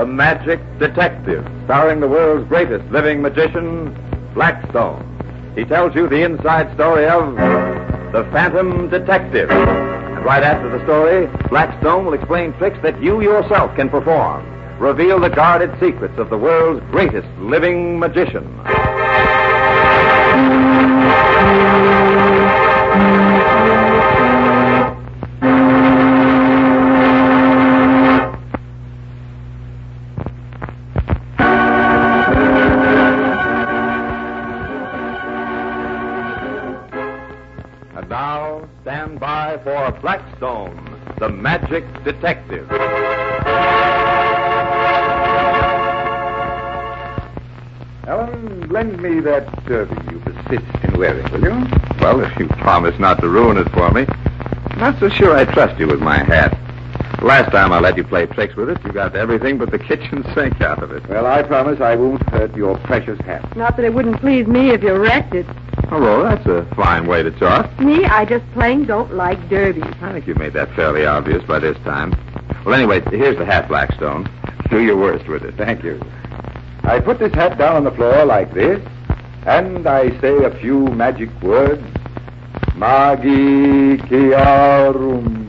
Magic Detective, starring the world's greatest living magician, Blackstone. He tells you the inside story of The Phantom Detective. And right after the story, Blackstone will explain tricks that you yourself can perform. Reveal the guarded secrets of the world's greatest living magician. And now, stand by for Blackstone, the Magic Detective. Ellen, lend me that derby you persist in wearing, will you? Well, if you promise not to ruin it for me. Not so sure I trust you with my hat. Last time I let you play tricks with it, you got everything but the kitchen sink out of it. Well, I promise I won't hurt your precious hat. Not that it wouldn't please me if you wrecked it. Oh, well, that's a fine way to talk. Me, I just plain don't like derbies. I think you've made that fairly obvious by this time. Well, anyway, here's the hat, Blackstone. Do your worst with it. Thank you. I put this hat down on the floor like this, and I say a few magic words. Magi Chiarum.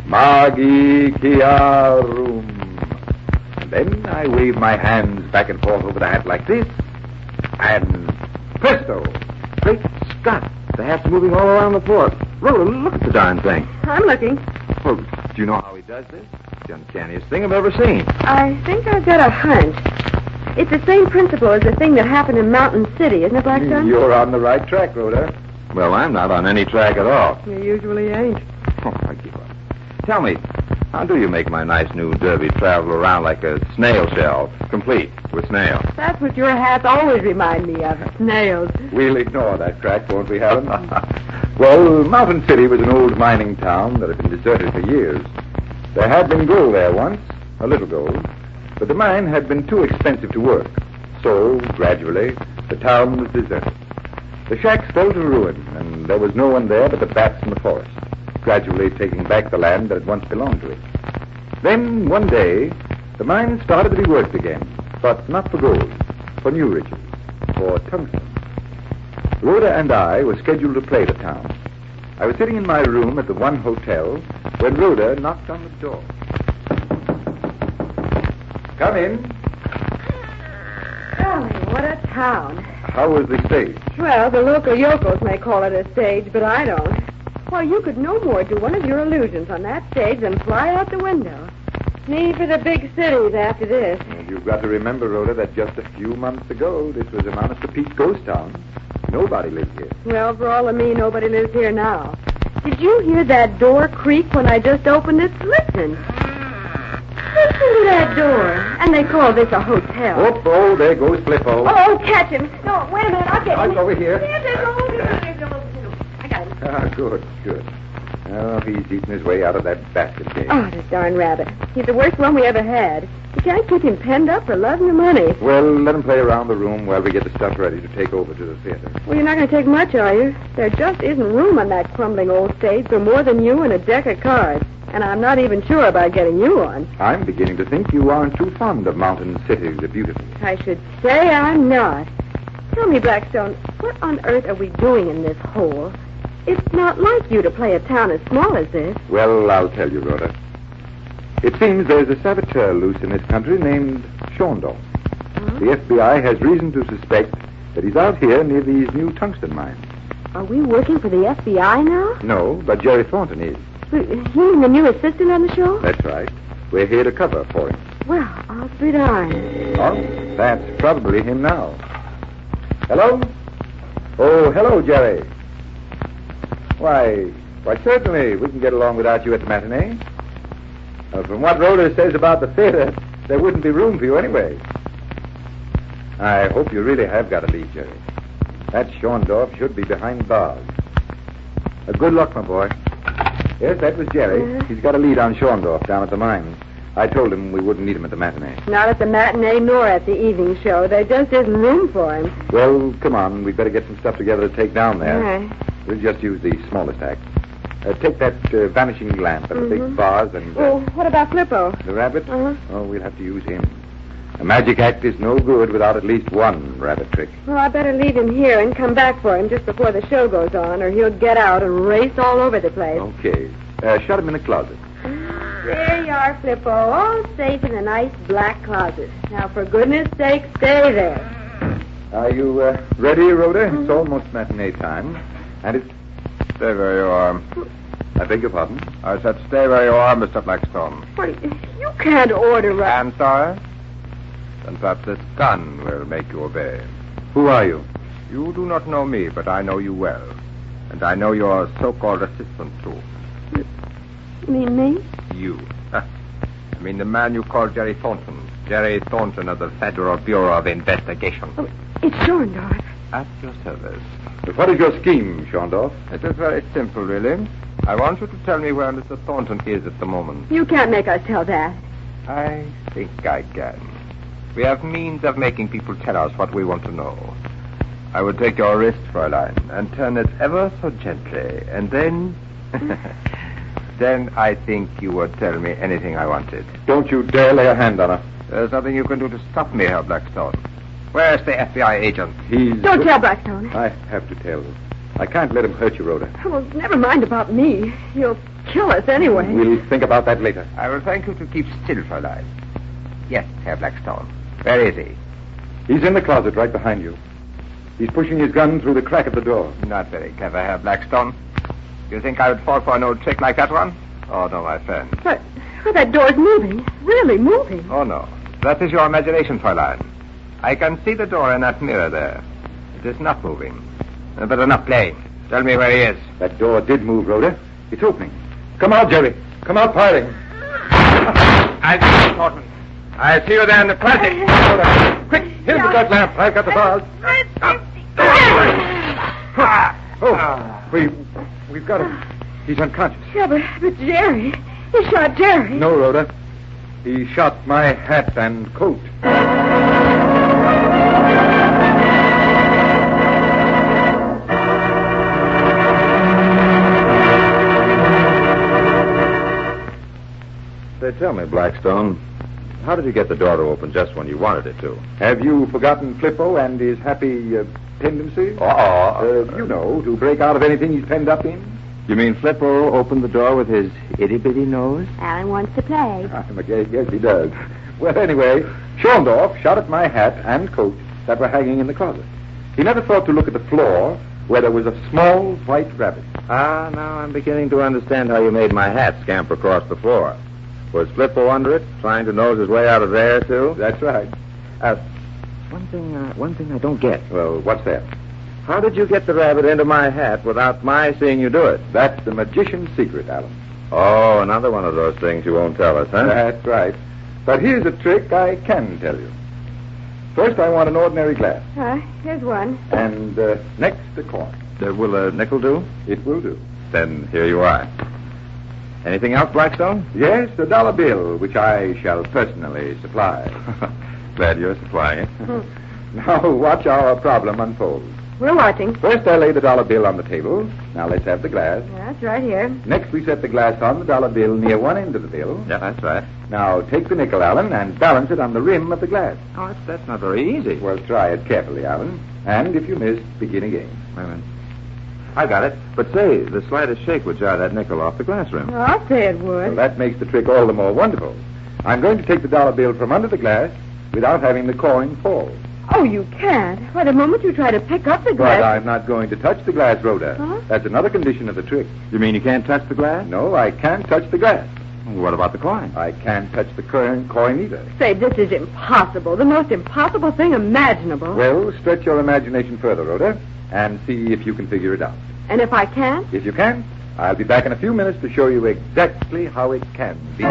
Magi Chiarum. And then I wave my hands back and forth over the hat like this, and presto! Great Scott, the hat's moving all around the floor. Rhoda, look at the darn thing. I'm looking. Well, do you know how he does this? It's the uncanniest thing I've ever seen. I think I've got a hunch. It's the same principle as the thing that happened in Mountain City, isn't it, Blackstone? You're on the right track, Rhoda. Well, I'm not on any track at all. You usually ain't. Oh, I give up. Tell me, how do you make my nice new derby travel around like a snail shell, complete with snails? That's what your hats always remind me of, snails. We'll ignore that track, won't we, Helen? Well, Mountain City was an old mining town that had been deserted for years. There had been gold there once, a little gold, but the mine had been too expensive to work. So, gradually, the town was deserted. The shacks fell to ruin, and there was no one there but the bats in the forest, gradually taking back the land that had once belonged to it. Then, one day, the mine started to be worked again, but not for gold, for new riches, for tungsten. Rhoda and I were scheduled to play the town. I was sitting in my room at the one hotel when Rhoda knocked on the door. Come in. Golly, what a town. How was the stage? Well, the local yokels may call it a stage, but I don't. Well, you could no more do one of your illusions on that stage than fly out the window. Me for the big cities after this. And you've got to remember, Rhoda, that just a few months ago, this was a Honest to Pete ghost town. Nobody lived here. Well, for all of me, nobody lives here now. Did you hear that door creak when I just opened it? Listen. Listen to that door. And they call this a hotel. Oh, there goes Flippo. Oh, catch him. No, wait a minute. I'll get him. He's over here. I got him. Ah, good. Oh, he's eating his way out of that basket case. Oh, the darn rabbit. He's the worst one we ever had. You can't keep him penned up for love nor money. Well, let him play around the room while we get the stuff ready to take over to the theater. Well, you're not going to take much, are you? There just isn't room on that crumbling old stage for more than you and a deck of cards. And I'm not even sure about getting you on. I'm beginning to think you aren't too fond of Mountain City, the beautiful. I should say I'm not. Tell me, Blackstone, what on earth are we doing in this hole? It's not like you to play a town as small as this. Well, I'll tell you, Rhoda. It seems there's a saboteur loose in this country named Shondorf. Huh? The FBI has reason to suspect that he's out here near these new tungsten mines. Are we working for the FBI now? No, but Jerry Thornton is. You mean the new assistant on the show? That's right. We're here to cover for him. Well, I'll be darned. Oh, that's probably him now. Hello? Oh, hello, Jerry. Why, certainly, we can get along without you at the matinee. From what Rhoda says about the theater, there wouldn't be room for you anyway. I hope you really have got a lead, Jerry. That Schondorf should be behind bars. Good luck, my boy. Yes, that was Jerry. He's got a lead on Schondorf down at the mines. I told him we wouldn't need him at the matinee. Not at the matinee nor at the evening show. There just isn't room for him. Well, come on. We'd better get some stuff together to take down there. All right. We'll just use the smallest act. Take that vanishing lamp and the big vase and... Oh, what about Flippo? The rabbit? Uh-huh. Oh, we'll have to use him. A magic act is no good without at least one rabbit trick. Well, I better leave him here and come back for him just before the show goes on, or he'll get out and race all over the place. Okay. Shut him in the closet. There you are, Flippo, all safe in a nice black closet. Now, for goodness sake, stay there. Are you ready, Rhoda? It's almost matinee time. And it's... Stay where you are. I beg your pardon? I said stay where you are, Mr. Blackstone. Why, you can't order... I'm sorry? Then perhaps this gun will make you obey. Who are you? You do not know me, but I know you well. And I know your so-called assistant, too. You mean me? You. I mean the man you call Jerry Thornton. Jerry Thornton of the Federal Bureau of Investigation. Oh, it's Schorndorf. At your service. But what is your scheme, Schorndorf? It is very simple, really. I want you to tell me where Mr. Thornton is at the moment. You can't make us tell that. I think I can. We have means of making people tell us what we want to know. I would take your wrist, Fräulein, and turn it ever so gently, and then... then I think you would tell me anything I wanted. Don't you dare lay a hand on her. There's nothing you can do to stop me, Herr Blackstone. Where's the FBI agent? Don't tell Blackstone. I have to tell. I can't let him hurt you, Rhoda. Well, never mind about me. He'll kill us anyway. We'll think about that later. I will thank you to keep still, Fräulein. Yes, Herr Blackstone. Where is he? He's in the closet right behind you. He's pushing his gun through the crack of the door. Not very clever, Herr Blackstone. You think I would fall for an old trick like that one? Oh, no, my friend. But that door's moving. Really moving. Oh, no. That is your imagination, Fräulein. I can see the door in that mirror there. It is not moving. But enough playing. Tell me where he is. That door did move, Rhoda. It's opening. Come out, Jerry. Come out firing. I see you, Thornton. I see you there in the closet. Quick, here's the gun lamp. I've got the bars. We've got him. He's unconscious. Yeah, but Jerry. He shot Jerry. No, Rhoda. He shot my hat and coat. Say, tell me, Blackstone, how did you get the door to open just when you wanted it to? Have you forgotten Flippo and his happy tendency? You know, to break out of anything he's penned up in? You mean Flippo opened the door with his itty-bitty nose? Alan wants to play. I'm a guess he does. Well, anyway, Schorndorf shot at my hat and coat that were hanging in the closet. He never thought to look at the floor where there was a small white rabbit. Ah, now I'm beginning to understand how you made my hat scamper across the floor. Was Flippo under it, trying to nose his way out of there, too? That's right. One thing I don't get. Well, what's that? How did you get the rabbit into my hat without my seeing you do it? That's the magician's secret, Alan. Oh, another one of those things you won't tell us, huh? That's right. But here's a trick I can tell you. First, I want an ordinary glass. Here's one. And next, a coin. Will a nickel do? It will do. Then here you are. Anything else, Blackstone? Yes, a dollar bill, which I shall personally supply. Glad you're supplying it. Now, watch our problem unfold. We're watching. First, I lay the dollar bill on the table. Now, let's have the glass. Yeah, that's right here. Next, we set the glass on the dollar bill near one end of the bill. Yeah, that's right. Now, take the nickel, Alan, and balance it on the rim of the glass. Oh, that's not very easy. Well, try it carefully, Alan. And if you miss, begin again. Wait a minute. I got it. But say, the slightest shake would jar that nickel off the glass rim. Oh, I'll say it would. Well, that makes the trick all the more wonderful. I'm going to take the dollar bill from under the glass without having the coin fall. Oh, you can't. Why, the moment you try to pick up the glass... But I'm not going to touch the glass, Rhoda. Huh? That's another condition of the trick. You mean you can't touch the glass? No, I can't touch the glass. What about the coin? I can't touch the coin either. Say, this is impossible. The most impossible thing imaginable. Well, stretch your imagination further, Rhoda, and see if you can figure it out. And if I can't? If you can, I'll be back in a few minutes to show you exactly how it can be.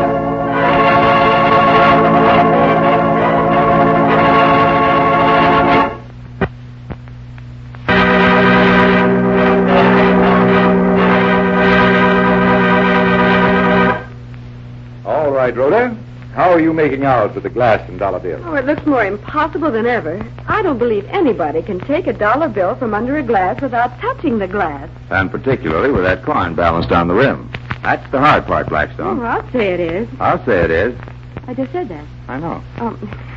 All right, Rhoda. How are you making out with the glass and dollar bill? Oh, it looks more impossible than ever. I don't believe anybody can take a dollar bill from under a glass without touching the glass. And particularly with that coin balanced on the rim. That's the hard part, Blackstone. Oh, I'll say it is. I'll say it is. I just said that. I know.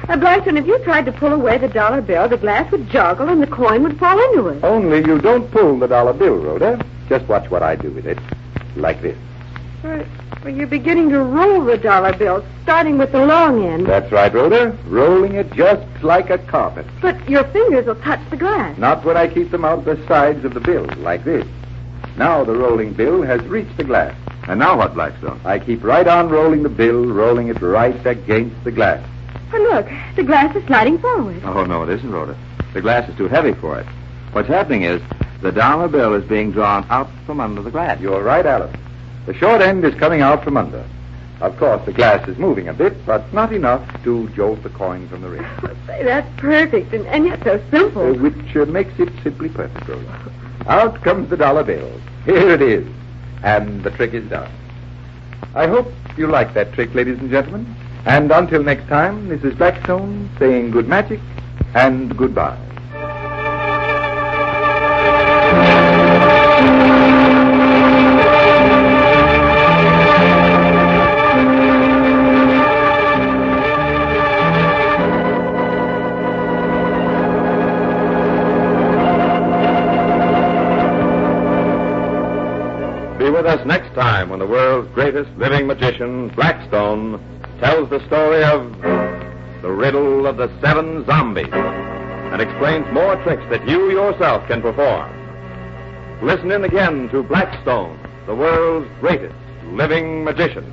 Blackstone, if you tried to pull away the dollar bill, the glass would joggle and the coin would fall into it. Only you don't pull the dollar bill, Rhoda. Just watch what I do with it. Like this. Well, you're beginning to roll the dollar bill, starting with the long end. That's right, Rhoda. Rolling it just like a carpet. But your fingers will touch the glass. Not when I keep them out the sides of the bill, like this. Now the rolling bill has reached the glass. And now what, Blackstone? I keep right on rolling the bill, rolling it right against the glass. But look, the glass is sliding forward. Oh, no, it isn't, Rhoda. The glass is too heavy for it. What's happening is the dollar bill is being drawn out from under the glass. You're right, Alice. The short end is coming out from under. Of course, the glass is moving a bit, but not enough to jolt the coin from the ring. Say, that's perfect, and yet so simple. Which makes it simply perfect, Rhoda. Out comes the dollar bill. Here it is. And the trick is done. I hope you like that trick, ladies and gentlemen. And until next time, this is Blackstone saying good magic and goodbye. Be with us next time when the world's greatest living magician, Blackstone, tells the story of the riddle of the 7 zombies and explains more tricks that you yourself can perform. Listen in again to Blackstone, the world's greatest living magician.